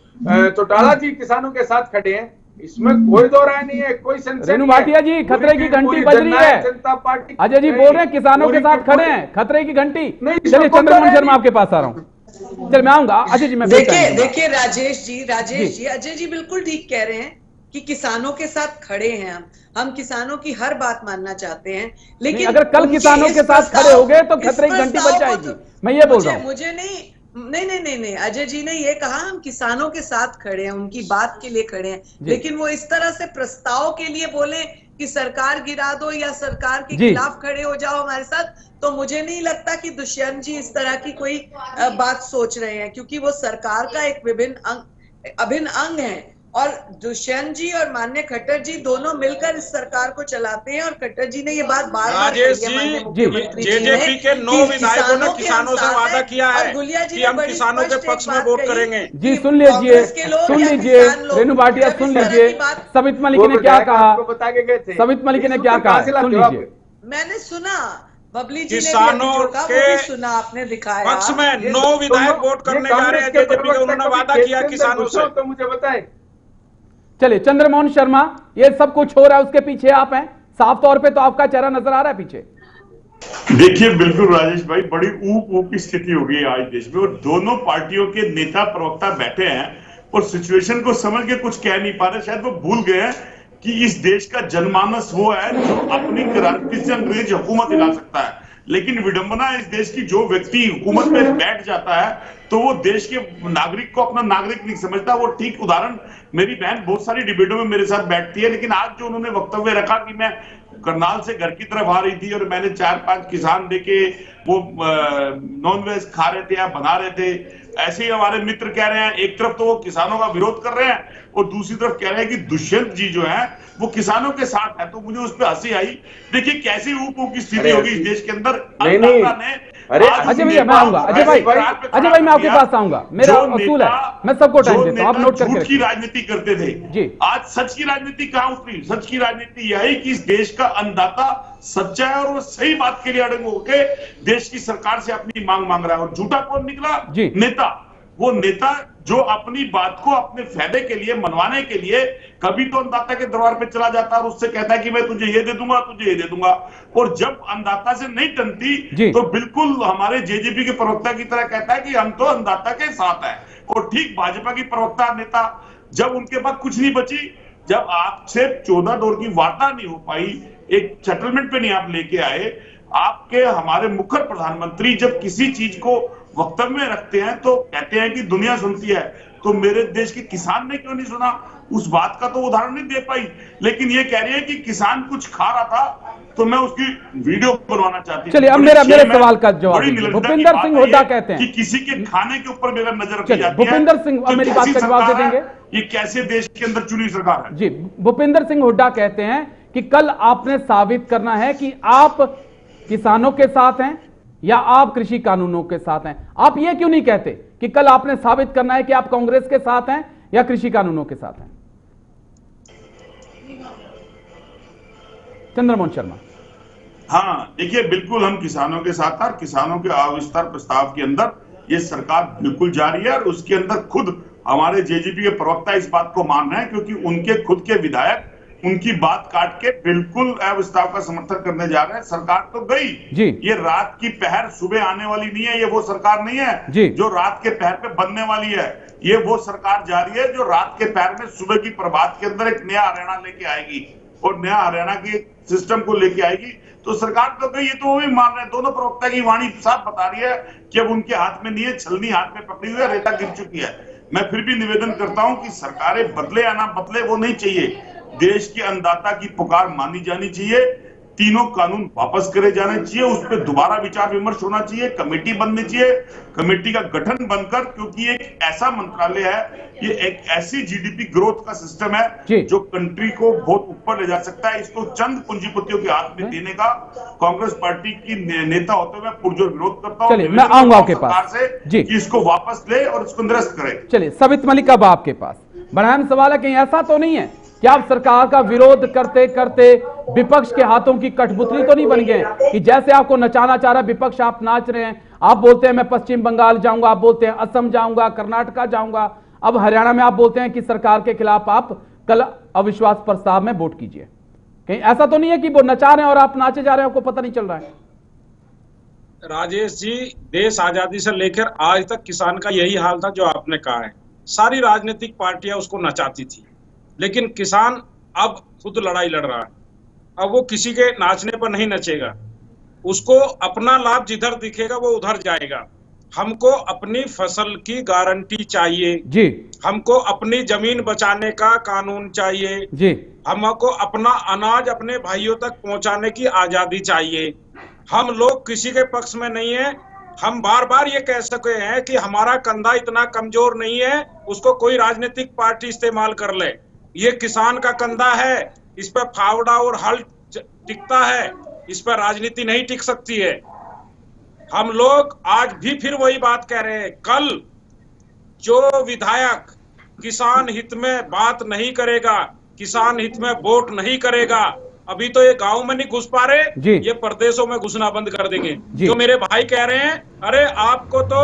चौटाला जी किसानों के साथ खड़े हैं, इसमें कोई दो राय नहीं है, कोई संशय रेणु नहीं है। भाटिया जी, खतरे की घंटी पूरी बज रही है। जनता पार्टी अजय जी बोल रहे हैं किसानों के साथ खड़े हैं, खतरे की घंटी। नहीं, चलिए इसमें चंद्रमोहन कोई शर्मा आपके पास आ रहा हूं। चल मैं आऊंगा। अजय जी मैं देखिए राजेश जी अजय जी बिल्कुल ठीक कह रहे हैं कि किसानों के साथ खड़े हैं। हम किसानों की हर बात मानना चाहते हैं, लेकिन अगर कल किसानों के साथ खड़े हो गए तो खतरे की घंटी बज जाएगी। मैं ये बोल रहा हूँ। मुझे नहीं अजय जी ने ये कहा हम किसानों के साथ खड़े हैं, उनकी बात के लिए खड़े हैं, लेकिन वो इस तरह से प्रस्ताव के लिए बोले कि सरकार गिरा दो या सरकार के खिलाफ खड़े हो जाओ हमारे साथ, तो मुझे नहीं लगता कि दुष्यंत जी इस तरह की कोई बात सोच रहे हैं, क्योंकि वो सरकार का एक अभिन्न अंग है। और दुष्यंत जी और माननीय खट्टर जी दोनों मिलकर इस सरकार को चलाते हैं। और खट्टर जी ने ये बात बार-बार राजेश जी, जेजेपी के 9 विधायकों ने किसानों से वादा किया है कि हम किसानों के पक्ष में वोट करेंगे। जी सुन लीजिए रेणु भाटिया, सुन लीजिए सवित मलिक ने क्या कहा, सवित मलिक ने क्या कहा, सुन लीजिए। मैंने सुना, बबली जी किसानों के सुना, आपने दिखाया पक्ष में 9 विधायक वोट करने जा रहे हैं जेजेपी के, उन्होंने वादा किया किसानों से। तो मुझे बताएं। चलिए चंद्रमोहन शर्मा, ये सब कुछ हो रहा है उसके पीछे आप हैं, साफ तौर पे तो आपका चेहरा नजर आ रहा है पीछे। देखिए बिल्कुल राजेश भाई, बड़ी ऊप की स्थिति हो गई है आज देश में, और दोनों पार्टियों के नेता प्रवक्ता बैठे हैं और सिचुएशन को समझ के कुछ कह नहीं पा रहे। शायद वो भूल गए हैं कि इस देश का जनमानस वो है जो अपनी क्रांति से अंग्रेज हुकूमत हिला सकता है, लेकिन विडंबना इस देश की, जो व्यक्ति हुकूमत में बैठ जाता है तो वो देश के नागरिक को अपना नागरिक नहीं समझता। वो ठीक उदाहरण, मेरी बहन बहुत सारी डिबेटों में मेरे साथ बैठती है, लेकिन आज जो उन्होंने वक्तव्य रखा कि मैं करनाल से घर की तरफ आ रही थी और मैंने 4-5 किसान देखे वो नॉनवेज खा रहे थे या बना रहे थे, ऐसे ही हमारे मित्र कह रहे हैं, एक तरफ तो वो किसानों का विरोध कर रहे हैं और दूसरी तरफ कह रहे हैं कि दुष्यंत जी जो है वो किसानों के साथ है। तो मुझे उस पर हंसी आई। देखिए कैसी ऊप की स्थिति होगी इस देश के अंदर। अरे अजय भैया मैं आऊंगा, अजय भाई मैं आपके पास आऊंगा, मेरा असूल है, मैं सबको टाइम देता हूं, आप नोट करके झूठ की राजनीति करते थे जी, आज सच की राजनीति कहां उतरी? सच की राजनीति यही कि इस देश का अन्नदाता सच्चा है और वो सही बात के लिए अड़ंग होके देश की सरकार से अपनी मांग रहा है। और झूठा कौन निकला? नेता। वो नेता जो अपनी बात को अपने फायदे के लिए, मनवाने के लिए कभी तो अन्नदाता के दरबार पे चला जाता है और उससे कहता है कि मैं तुझे ये दे दूंगा, तुझे ये दे दूंगा, और जब अन्नदाता से नहीं टनती तो बिल्कुल हमारे जेजेपी के प्रवक्ता की तरह कहता है कि हम तो अन्नदाता के साथ हैं। और ठीक भाजपा की प्रवक्ता नेता, जब उनके पास कुछ नहीं बची, जब आपसे 14 दौर की वार्ता नहीं हो पाई, एक सेटलमेंट पे नहीं आप लेके आए, आपके हमारे मुख्य प्रधानमंत्री जब किसी चीज को वक्तव्य में रखते हैं तो कहते हैं कि दुनिया सुनती है, तो मेरे देश के किसान ने क्यों नहीं सुना? उस बात का तो उदाहरण नहीं दे पाई, लेकिन ये कह रही है कि किसान कुछ खा रहा था तो मैं उसकी वीडियो बनवाना चाहती हूँ। चलिए अब मेरे सवाल का जवाब दीजिए। भूपिंदर सिंह हुड्डा कहते हैं कि किसी के खाने के ऊपर मेरा नजर रखी जाती है। भूपिंदर सिंह अब मेरी बात का जवाब दे देंगे। ये कैसे देश के अंदर चुनी सरकार है? जी, भूपिंदर सिंह हुड्डा कहते हैं कि कल आपने साबित करना है कि आप किसानों के साथ हैं या आप कृषि कानूनों के साथ हैं। आप ये क्यों नहीं कहते कि कल आपने साबित करना है कि आप कांग्रेस के साथ हैं या कृषि कानूनों के साथ हैं? चंद्रमोहन शर्मा। हाँ, देखिए, बिल्कुल हम किसानों के साथ हैं। किसानों के अविस्तार प्रस्ताव के अंदर ये सरकार बिल्कुल जारी है और उसके अंदर खुद हमारे जेजेपी के प्रवक्ता इस बात को मान रहे हैं, क्योंकि उनके खुद के विधायक उनकी बात काट के बिल्कुल अविस्तार का समर्थन करने जा रहे हैं। सरकार तो गई जी। ये रात की पहर सुबह आने वाली नहीं है। ये वो सरकार नहीं है जो रात के पहर पे बनने वाली है। ये वो सरकार जा रही है जो रात के पहर में सुबह की प्रभात के अंदर एक नया हरियाणा लेके आएगी और नया हरियाणा के सिस्टम को लेके आएगी। तो सरकार तो गई, ये तो वो भी मान रहे हैं। दोनों प्रवक्ता की वाणी साफ बता रही है कि अब उनके हाथ में नहीं है, छलनी हाथ में पकड़ी हुई है, रेता गिर चुकी है। मैं फिर भी निवेदन करता हूं कि सरकारें बदले या ना बदले वो नहीं चाहिए। देश के अन्नदाता की पुकार मानी जानी चाहिए। तीनों कानून वापस करे जाने चाहिए। उस पर दोबारा विचार विमर्श होना चाहिए। कमेटी बननी चाहिए। कमेटी का गठन बनकर, क्योंकि एक ऐसा मंत्रालय है, ये एक ऐसी जीडीपी ग्रोथ का सिस्टम है जो कंट्री को बहुत ऊपर ले जा सकता है। इसको चंद पूंजीपतियों के हाथ में देने का कांग्रेस पार्टी की नेता होते हुए पुरजोर विरोध करता हूं। चलिए, मैं आऊंगा आपके पास जी, कि इसको वापस ले और इसको निरस्त करे। चलिए, सबित मलिक, अब आपके पास बड़ा अहम सवाल है, कहीं ऐसा तो नहीं है कि आप सरकार का विरोध करते करते विपक्ष के हाथों की कठपुतली तो नहीं बन गए कि जैसे आपको नचाना चाह रहा है विपक्ष, आप नाच रहे हैं। आप बोलते हैं मैं पश्चिम बंगाल जाऊंगा, आप बोलते हैं असम जाऊंगा, कर्नाटका जाऊंगा, अब हरियाणा में आप बोलते हैं कि सरकार के खिलाफ आप कल अविश्वास प्रस्ताव में वोट कीजिए। कहीं ऐसा तो नहीं है कि वो नचा रहे हैं और आप नाचे जा रहे हैं, आपको पता नहीं चल रहा है? राजेश जी, देश आजादी से लेकर आज तक किसान का यही हाल था जो आपने कहा है। सारी राजनीतिक पार्टियां उसको नचाती थी, लेकिन किसान अब खुद लड़ाई लड़ रहा है। अब वो किसी के नाचने पर नहीं नचेगा। उसको अपना लाभ जिधर दिखेगा वो उधर जाएगा। हमको अपनी फसल की गारंटी चाहिए जी। हमको अपनी जमीन बचाने का कानून चाहिए जी। हमको अपना अनाज अपने भाइयों तक पहुंचाने की आजादी चाहिए। हम लोग किसी के पक्ष में नहीं है। हम बार बार ये कह सके हैं कि हमारा कंधा इतना कमजोर नहीं है उसको कोई राजनीतिक पार्टी इस्तेमाल कर ले। ये किसान का कंधा है, इस पर फावड़ा और हल टिकता है, इस पर राजनीति नहीं टिक सकती है। हम लोग आज भी फिर वही बात कह रहे हैं। कल जो विधायक किसान हित में बात नहीं करेगा, किसान हित में वोट नहीं करेगा, अभी तो ये गांव में नहीं घुस पा रहे, ये प्रदेशों में घुसना बंद कर देंगे। जो मेरे भाई कह रहे हैं, अरे आपको तो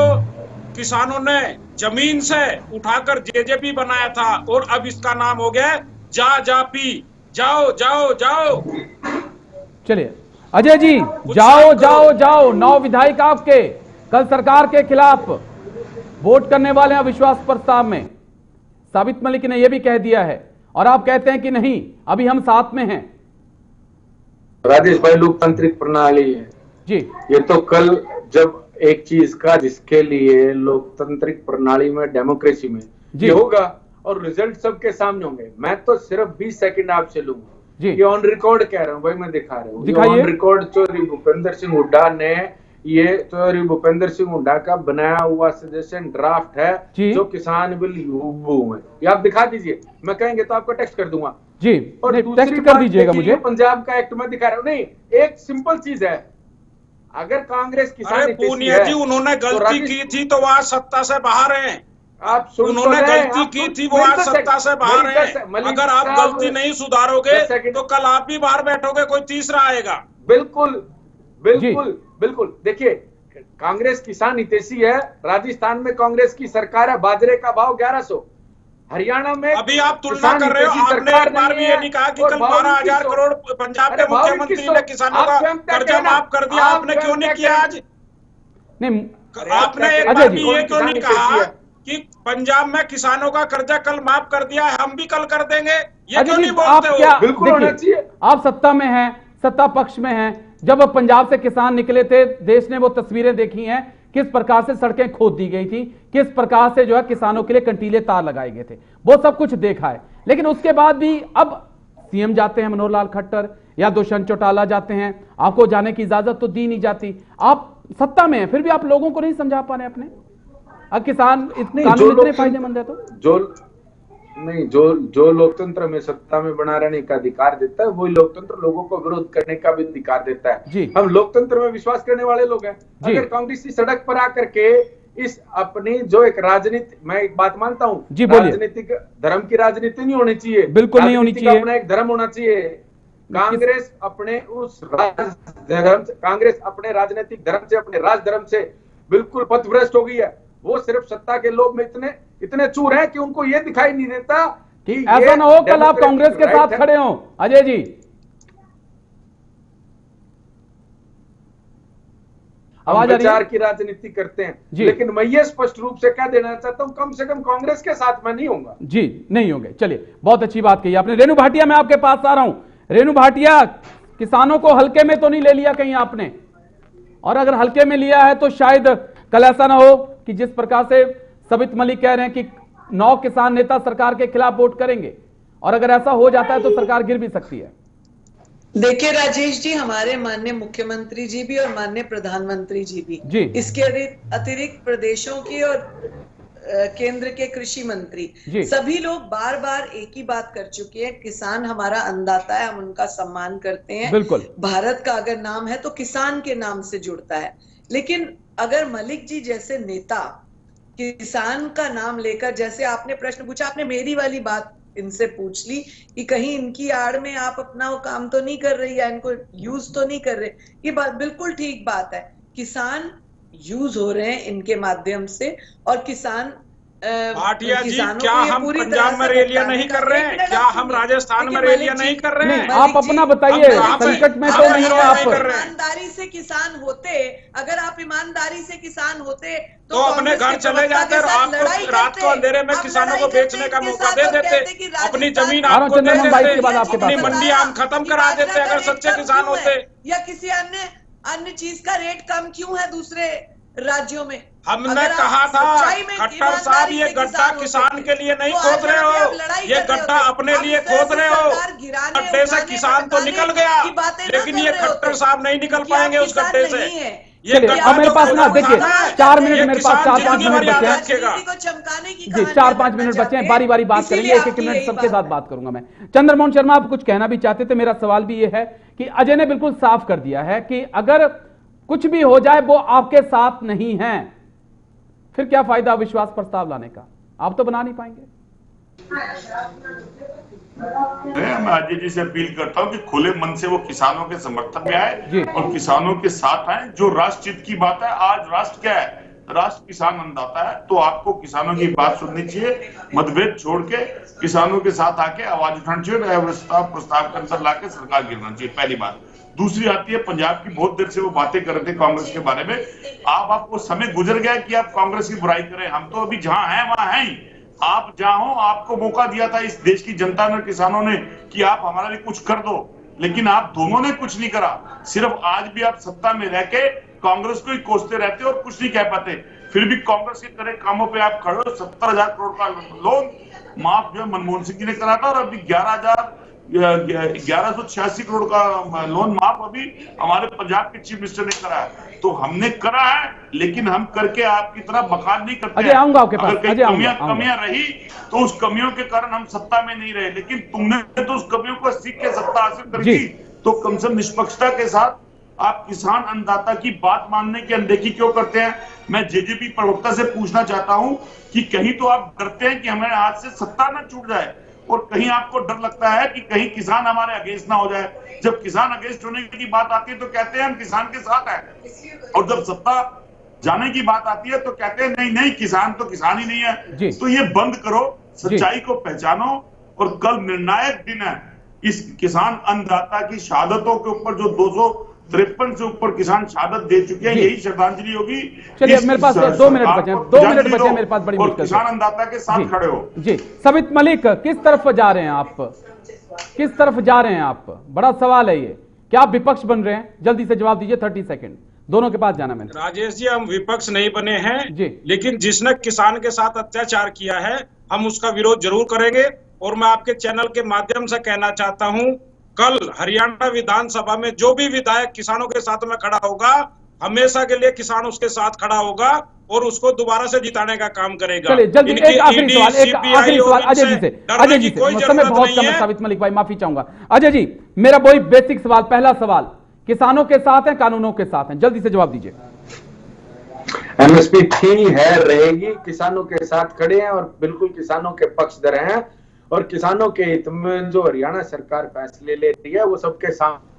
किसानों ने जमीन से उठाकर जेजेपी बनाया था और अब इसका नाम हो गया जा जा पी, जाओ जाओ जाओ। चलिए अजय जी, जाओ जाओ जाओ। 9 विधायक आपके कल सरकार के खिलाफ वोट करने वाले हैं अविश्वास प्रस्ताव में। साबित मलिक ने यह भी कह दिया है और आप कहते हैं कि नहीं, अभी हम साथ में हैं। राजेश भाई, लोकतांत्रिक प्रणाली है जी। ये तो कल जब एक चीज का जिसके लिए लोकतांत्रिक प्रणाली में, डेमोक्रेसी में ये होगा और रिजल्ट सबके सामने होंगे। मैं तो सिर्फ 20 सेकंड आपसे लूंगा, ये ऑन रिकॉर्ड कह रहा हूँ भाई, मैं दिखा रहा हूँ। ऑन रिकॉर्ड चौधरी भूपेंद्र सिंह हुड्डा ने, ये चौधरी भूपेंद्र सिंह हुड्डा का बनाया हुआ सजेशन ड्राफ्ट है जो किसान बिल यूबू है। ये आप दिखा दीजिए, मैं कहेंगे तो आपको टेक्स्ट कर दूंगा जी। और दूसरी कर दीजिएगा मुझे। पंजाब का एक्ट में दिखा रहा हूँ। नहीं, एक सिंपल चीज है, अगर कांग्रेस किसान पूनिया जी उन्होंने गलती की थी तो वह सत्ता से बाहर हैं। आप उन्होंने गलती की थी, वो आज सत्ता से बाहर हैं। अगर आप गलती नहीं सुधारोगे तो कल आप भी बाहर बैठोगे, कोई तीसरा आएगा। बिल्कुल बिल्कुल बिल्कुल। देखिए, कांग्रेस किसान हितैषी है। राजस्थान में कांग्रेस की सरकार है, बाजरे का भाव 1100। हरियाणा में अभी आप तुलना कर रहे हो। आपने एक बार भी ये नहीं कहा कि कल 12,000 करोड़ पंजाब के मुख्यमंत्री ने किसानों का कर्जा माफ कर दिया। आपने क्यों नहीं किया आज? नहीं, आपने एक बार भी ये क्यों नहीं कहा कि पंजाब में किसानों का कर्जा कल माफ कर दिया है, हम भी कल कर देंगे? ये क्यों नहीं बोलते हो? बिल्कुल होना चाहिए। आप सत्ता में हैं, सत्ता पक्ष में हैं। जब पंजाब से किसान निकले थे, देश ने वो तस्वीरें देखी हैं किस प्रकार से सड़कें खोद दी गई थी, किस प्रकार से जो है किसानों के लिए कंटीले तार लगाए गए थे, वो सब कुछ देखा है। लेकिन उसके बाद भी अब सीएम जाते हैं मनोहर लाल खट्टर या दुष्यंत चौटाला जाते हैं, आपको जाने की इजाजत तो दी नहीं जाती। आप सत्ता में हैं, फिर भी आप लोगों को नहीं समझा पा रहे अपने। अब किसान कानून इतने फायदेमंद है तो जो लोकतंत्र में सत्ता में बना रहने का अधिकार देता है, वही लोकतंत्र लोगों को विरोध करने का भी अधिकार देता है। हम लोकतंत्र में विश्वास करने वाले लोग हैं। अगर कांग्रेस की सड़क पर आकर के इस अपनी जो एक राजनीति, मैं एक बात मानता हूँ, जी बोलिए। राजनीतिक धर्म की राजनीति नहीं होनी चाहिए, बिल्कुल नहीं होनी चाहिए। अपना एक धर्म होना चाहिए। कांग्रेस अपने उस कांग्रेस अपने राजनीतिक धर्म से, अपने राज धर्म से बिल्कुल पथभ्रष्ट हो गई है। वो सिर्फ सत्ता के लोभ में इतने चूर हैं कि उनको ये दिखाई नहीं देता कि ऐसा ना हो कल आप कांग्रेस के साथ खड़े हो। अजय जी, आवाज आ रही है? विचार की राजनीति करते हैं, लेकिन मैं ये स्पष्ट रूप से कह देना चाहता हूं, कम से कम कांग्रेस के साथ मैं नहीं होऊंगा। जी नहीं होंगे। चलिए, बहुत अच्छी बात कही आपने। रेणु भाटिया, मैं आपके पास आ रहा हूं। रेणु भाटिया, किसानों को हल्के में तो नहीं ले लिया कहीं आपने? और अगर हल्के में लिया है तो शायद कल ऐसा ना हो कि जिस प्रकार से सबित मलिक कह रहे हैं कि 9 किसान नेता सरकार के खिलाफ वोट करेंगे, और अगर ऐसा हो जाता है तो सरकार गिर भी सकती है। देखिए राजेश जी, हमारे माननीय मुख्यमंत्री जी भी और माननीय प्रधानमंत्री जी भी इसके अतिरिक्त प्रदेशों की और केंद्र के कृषि मंत्री सभी लोग बार बार एक ही बात कर चुके हैं, किसान हमारा अन्नदाता है, हम उनका सम्मान करते हैं। बिल्कुल। भारत का अगर नाम है तो किसान के नाम से जुड़ता है। लेकिन अगर मलिक जी जैसे नेता किसान का नाम लेकर, जैसे आपने प्रश्न पूछा, आपने मेरी वाली बात इनसे पूछ ली कि कहीं इनकी आड़ में आप अपना वो काम तो नहीं कर रही है, इनको यूज तो नहीं कर रहे। ये बात बिल्कुल ठीक बात है, किसान यूज हो रहे हैं इनके माध्यम से। और किसान भाटिया जी, क्या हम पंजाब में रैलियां नहीं कर रहे हैं? क्या हम राजस्थान में रैलियां नहीं कर रहे हैं? आप अपना बताइए, संकट में तो नहीं है आप। ईमानदारी से किसान होते, अगर आप ईमानदारी से किसान होते तो अपने घर चले जाते और आपको रात को अंधेरे में किसानों को बेचने का मौका दे देते, अपनी जमीन आपको दे देते, अपनी मंडी हम खत्म करा देते अगर सच्चे किसान होते। या किसी अन्य चीज का रेट कम क्यों है दूसरे राज्यों में? हमने कहा था खट्टर साहब, ये गड्ढा किसान के लिए नहीं खोद रहे हो, ये गड्ढा अपने लिए खोद रहे हो। गड्ढे से किसान तो निकल गया, लेकिन ये खट्टर साहब नहीं निकल पाएंगे उस गड्ढे से। ये मेरे पास ना, देखिए 4 मिनट मेरे पास, 4-5 मिनट बचे हैं जी, 4-5 मिनट बचे हैं, बारी बारी बात करेंगे, एक मिनट सबके साथ बात करूंगा मैं। चंद्रमोहन शर्मा, आप कुछ कहना भी चाहते थे। मेरा सवाल भी ये है कि अजय ने बिल्कुल साफ कर दिया है कि अगर कुछ भी हो जाए वो आपके साथ नहीं है, फिर क्या फायदा विश्वास प्रस्ताव लाने का? आप तो बना नहीं पाएंगे। मैं अजय जी से अपील करता हूं कि खुले मन से वो किसानों के समर्थन में आए और किसानों के साथ आए। जो राष्ट्रहित की बात है, आज राष्ट्र क्या है? राष्ट्र किसान अन्नदाता है, तो आपको किसानों की बात सुननी चाहिए, मतभेद छोड़ के किसानों के साथ आके आवाज उठानी चाहिए, प्रस्ताव के अंदर लाके सरकार गिरना चाहिए, पहली बात। दूसरी आती है पंजाब की, बहुत देर से वो बातें कर रहे थे कांग्रेस के बारे में। आपको समय गुजर गया कि आप कांग्रेस की बुराई करें। हम तो अभी जहां हैं वहां हैं ही। आप जहां हो, आपको मौका दिया था इस देश की जनता ने, किसानों ने, कि आप हमारे लिए कुछ कर दो, लेकिन आप दोनों ने कुछ नहीं करा। सिर्फ आज भी आप सत्ता में रह के कांग्रेस को ही कोसते रहते और कुछ नहीं कह पाते। फिर भी कांग्रेस के करे कामों पे आप खड़े हो। 70,000 करोड़ का लोन माफ जो मनमोहन सिंह जी ने करा था, और अभी 1186 करोड़ का लोन माफ अभी हमारे पंजाब के चीफ मिनिस्टर ने करा है। तो हमने करा है, लेकिन हम करके आपकी तरह बखान नहीं करते। अगर कहीं कमियां रही तो उस कमियों के कारण हम सत्ता में नहीं रहे, लेकिन तुमने तो उस कमियों को सीख के सत्ता हासिल कर दी। तो कम से कम निष्पक्षता के साथ आप किसान अन्नदाता की बात मानने की अनदेखी क्यों करते हैं? मैं जेजेपी प्रवक्ता से पूछना चाहता हूं कि कहीं तो आप डरते हैं कि हमारे हाथ से सत्ता न छूट जाए, और कहीं आपको डर लगता है कि कहीं किसान हमारे अगेंस्ट ना हो जाए। जब किसान अगेंस्ट होने की बात आती है तो कहते हैं हम किसान के साथ हैं, और जब सत्ता जाने की बात आती है तो कहते हैं नहीं नहीं, किसान तो किसान ही नहीं है। तो ये बंद करो, सच्चाई को पहचानो, और कल निर्णायक दिन है। इस किसान अन्नदाता की शहादतों के ऊपर जो 253 से ऊपर किसान शहादत दे चुके हैं, यही श्रद्धांजलि होगी। चलिए, मेरे पास 2 मिनट बचे हैं, 2 मिनट बचे हैं मेरे पास, बड़ी मुश्किल। किसान अन्नदाता के साथ खड़े हो जी। सबित मलिक, किस तरफ जा रहे हैं आप? किस तरफ जा रहे हैं आप? बड़ा सवाल है ये। क्या आप विपक्ष बन रहे हैं? जल्दी से जवाब दीजिए, 30 सेकंड, दोनों के पास जाना। मैंने राजेश जी, हम विपक्ष नहीं बने हैं लेकिन जिसने किसान के साथ अत्याचार किया है हम उसका विरोध जरूर करेंगे। और मैं आपके चैनल के माध्यम से कहना चाहता हूं, कल हरियाणा विधानसभा में जो भी विधायक किसानों के साथ में खड़ा होगा, हमेशा के लिए किसान उसके साथ खड़ा होगा और उसको दोबारा से जिताने का काम करेगा। चलिए जल्दी, एक आखिरी सवाल अजय जी से। अजय जी से, समय बहुत कम है। साबित मलिक भाई, माफी चाहूंगा। अजय जी, मेरा वही बेसिक सवाल, पहला सवाल, किसानों के साथ हैं, कानूनों के साथ हैं? जल्दी से जवाब दीजिए। एमएसपी थी, है, रहेगी, किसानों के साथ खड़े हैं और बिल्कुल किसानों के पक्षधर हैं और किसानों के हित में जो हरियाणा सरकार फैसले ले रही है वो सबके सामने।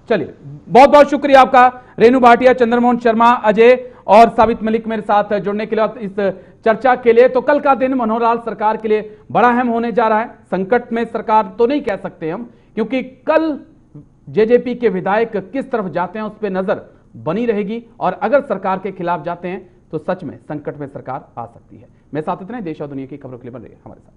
चलिए, बहुत बहुत शुक्रिया आपका रेणु भाटिया, चंद्रमोहन शर्मा, अजय और साबित मलिक मेरे साथ जुड़ने के लिए इस चर्चा के लिए। तो कल का दिन मनोहर लाल सरकार के लिए बड़ा अहम होने जा रहा है। संकट में सरकार तो नहीं कह सकते हम, क्योंकि कल जेजेपी के विधायक किस तरफ जाते हैं उस पर नजर बनी रहेगी और अगर सरकार के खिलाफ जाते हैं तो सच में संकट में सरकार आ सकती है। मेरे साथ इतने, देश और दुनिया की खबरों के लिए बन रही है हमारे साथ।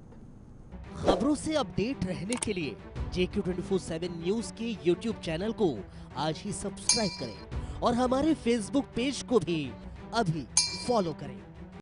खबरों से अपडेट रहने के लिए JQ24/7 न्यूज के YouTube चैनल को आज ही सब्सक्राइब करें और हमारे Facebook पेज को भी अभी फॉलो करें।